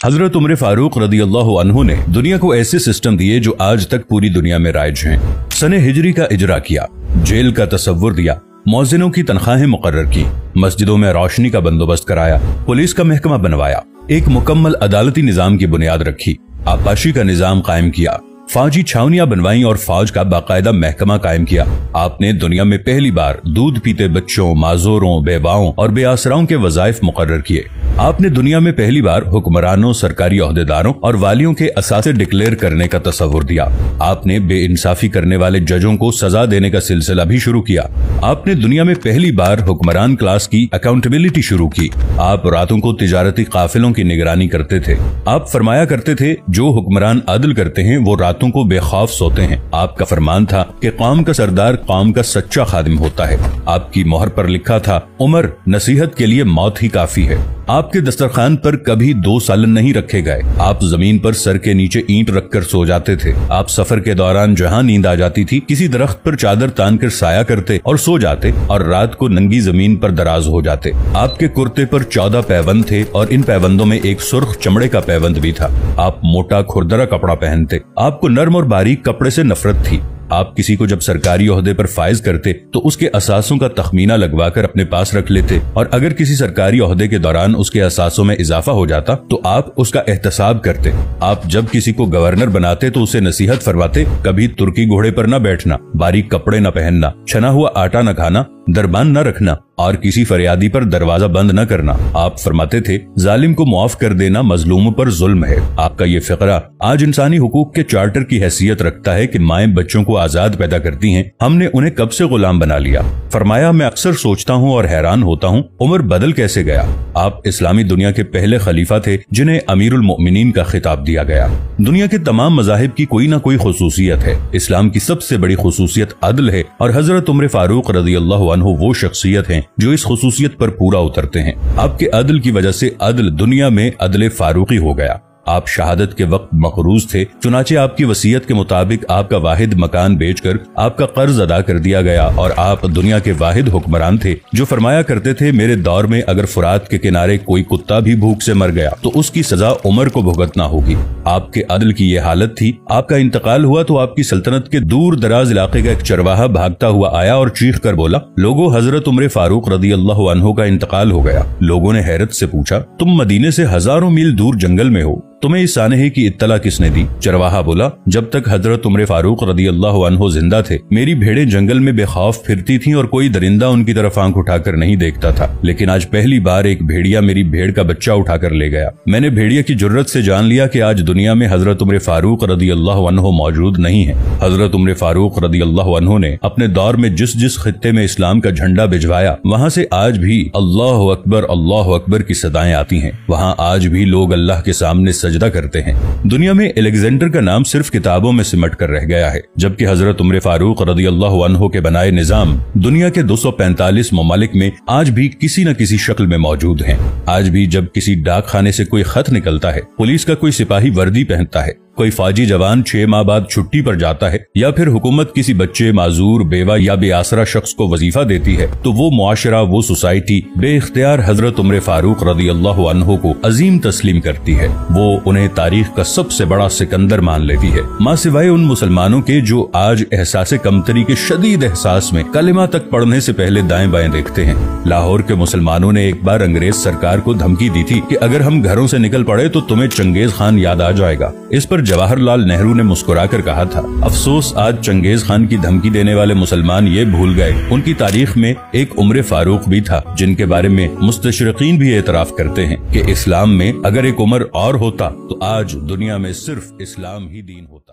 हजरत उमर फारूक रदियल्लाहु अन्हु ने दुनिया को ऐसे सिस्टम दिए जो आज तक पूरी दुनिया में राइज हैं। सने हिजरी का इजरा किया, जेल का तसव्वुर दिया, मौजिनों की तनख्वाहें मुकर्रर की, मस्जिदों में रोशनी का बंदोबस्त कराया, पुलिस का महकमा बनवाया, एक मुकम्मल अदालती निजाम की बुनियाद रखी, आबाशी का निजाम कायम किया, फौजी छावनियां बनवाई और फौज का बाकायदा महकमा कायम किया। आपने दुनिया में पहली बार दूध पीते बच्चों, माजूरों, बेवाओं और बेआसराओं के वज़ाइफ मुकर्रर किए। आपने दुनिया में पहली बार हुक्मरानों, सरकारी ओहदेदारों और वालियों के असासे डिक्लेयर करने का तस्वुर दिया। आपने बेइंसाफी करने वाले जजों को सजा देने का सिलसिला भी शुरू किया। आपने दुनिया में पहली बार हुक्मरान क्लास की अकाउंटेबिलिटी शुरू की। आप रातों को तिजारती काफिलों की निगरानी करते थे। आप फरमाया करते थे, जो हुक्मरान अदल करते हैं वो रातों को बेखौफ सोते हैं। आपका फरमान था कि कौम का सरदार कौम का सच्चा खादिम होता है। आपकी मोहर पर लिखा था, उमर नसीहत के लिए मौत ही काफी है। आपके दस्तरखान पर कभी 2 सालन नहीं रखे गए। आप जमीन पर सर के नीचे ईंट रखकर सो जाते थे। आप सफर के दौरान जहां नींद आ जाती थी, किसी दरख्त पर चादर तान कर साया करते और सो जाते और रात को नंगी जमीन पर दराज हो जाते। आपके कुर्ते पर 14 पैबंद थे और इन पैबंदों में एक सुर्ख चमड़े का पैबंद भी था। आप मोटा खुरदरा कपड़ा पहनते। आपको नर्म और बारीक कपड़े से नफरत थी। आप किसी को जब सरकारी ओहदे पर फाइज करते तो उसके असासों का तखमीना लगवाकर अपने पास रख लेते और अगर किसी सरकारी ओहदे के दौरान उसके असासों में इजाफा हो जाता तो आप उसका एहतसाब करते। आप जब किसी को गवर्नर बनाते तो उसे नसीहत फरमाते, कभी तुर्की घोड़े पर न बैठना, बारीक कपड़े न पहनना, छना हुआ आटा न खाना, दरबान न रखना और किसी फरियादी पर दरवाजा बंद न करना। आप फरमाते थे, जालिम को मुआफ कर देना मजलूमों पर जुल्म है। आपका ये फिक्रा आज इंसानी हुकूक के चार्टर की हैसियत रखता है कि माएं बच्चों को आजाद पैदा करती हैं, हमने उन्हें कब से गुलाम बना लिया। फरमाया, मैं अक्सर सोचता हूँ और हैरान होता हूँ, उमर बदल कैसे गया। आप इस्लामी दुनिया के पहले खलीफा थे जिन्हें अमीरुल मोमिनीन का खिताब दिया गया। दुनिया के तमाम मज़ाहिब की कोई न कोई खुसूसियत है। इस्लाम की सबसे बड़ी खुसूसियत अदल है और हजरत उमर फारूक रदियल्लाहु अन्हु वो शख्सियत हैं जो इस खुसूसियत पर पूरा उतरते हैं। आपके अदल की वजह से अदल दुनिया में अदल फारूकी हो गया। आप शहादत के वक्त मकरूज थे, चुनाचे आपकी वसीयत के मुताबिक आपका वाहिद मकान बेचकर आपका कर्ज अदा कर दिया गया और आप दुनिया के वाहिद हुक्मरान थे जो फरमाया करते थे, मेरे दौर में अगर फुरात के किनारे कोई कुत्ता भी भूख से मर गया तो उसकी सजा उमर को भुगतना होगी। आपके अदल की ये हालत थी। आपका इंतकाल हुआ तो आपकी सल्तनत के दूर दराज इलाके का एक चरवाहा भागता हुआ आया और चीख कर बोला, लोगों, हजरत उमर फारूक रदियल्लाहु अन्हु का इंतकाल हो गया। लोगों ने हैरत से पूछा, तुम मदीने से हजारों मील दूर जंगल में हो, तुम्हें इस सानहे की इत्तला किसने दी। चरवाहा बोला, जब तक हजरत उमर फारूक रदियल्लाहु अन्हु जिंदा थे मेरी भेड़ें जंगल में बेखौफ फिरती थीं और कोई दरिंदा उनकी तरफ आंख उठाकर नहीं देखता था, लेकिन आज पहली बार एक भेड़िया मेरी भेड़ का बच्चा उठाकर ले गया। मैंने भेड़िया की जुर्रत से जान लिया कि आज दुनिया में हजरत उमर फारूक रदियल्लाहु अन्हु मौजूद नहीं है। हजरत उमर फारूक रदियल्लाहु अन्हु ने अपने दौर में जिस जिस खित्ते में इस्लाम का झंडा भिजवाया वहाँ से आज भी अल्लाहु अकबर की सदाएं आती हैं। वहाँ आज भी लोग अल्लाह के सामने सजदा करते हैं। दुनिया में अलेक्जेंडर का नाम सिर्फ किताबों में सिमट कर रह गया है, जबकि हजरत उमर फारूक रदियल्लाहु अन्हु के बनाए निजाम दुनिया के 245 ममालिक में आज भी किसी न किसी शक्ल में मौजूद हैं। आज भी जब किसी डाक खाने से कोई खत निकलता है, पुलिस का कोई सिपाही वर्दी पहनता है, कोई फौजी जवान 6 माह बाद छुट्टी पर जाता है या फिर हुकूमत किसी बच्चे, माजूर, बेवा या बेआसरा शख्स को वजीफा देती है तो वो मुआशरा, वो सोसाइटी बेइख्तियार हजरत उमर फारूक रदियल्लाहु अन्हु को अजीम तस्लीम करती है। वो उन्हें तारीख का सबसे बड़ा सिकंदर मान लेती है, मां सिवाय उन मुसलमानों के जो आज एहसास कमतरी के शदीद एहसास में कलिमा तक पढ़ने से पहले दाएं बाएं देखते हैं। लाहौर के मुसलमानों ने एक बार अंग्रेज सरकार को धमकी दी थी कि अगर हम घरों से निकल पड़े तो तुम्हें चंगेज खान याद आ जाएगा। इस पर जवाहरलाल नेहरू ने मुस्कुराकर कहा था, अफसोस आज चंगेज खान की धमकी देने वाले मुसलमान ये भूल गए उनकी तारीख में एक उमर फारूक भी था जिनके बारे में मुस्तशरिकीन भी एतराफ करते हैं कि इस्लाम में अगर एक उमर और होता तो आज दुनिया में सिर्फ इस्लाम ही दीन होता।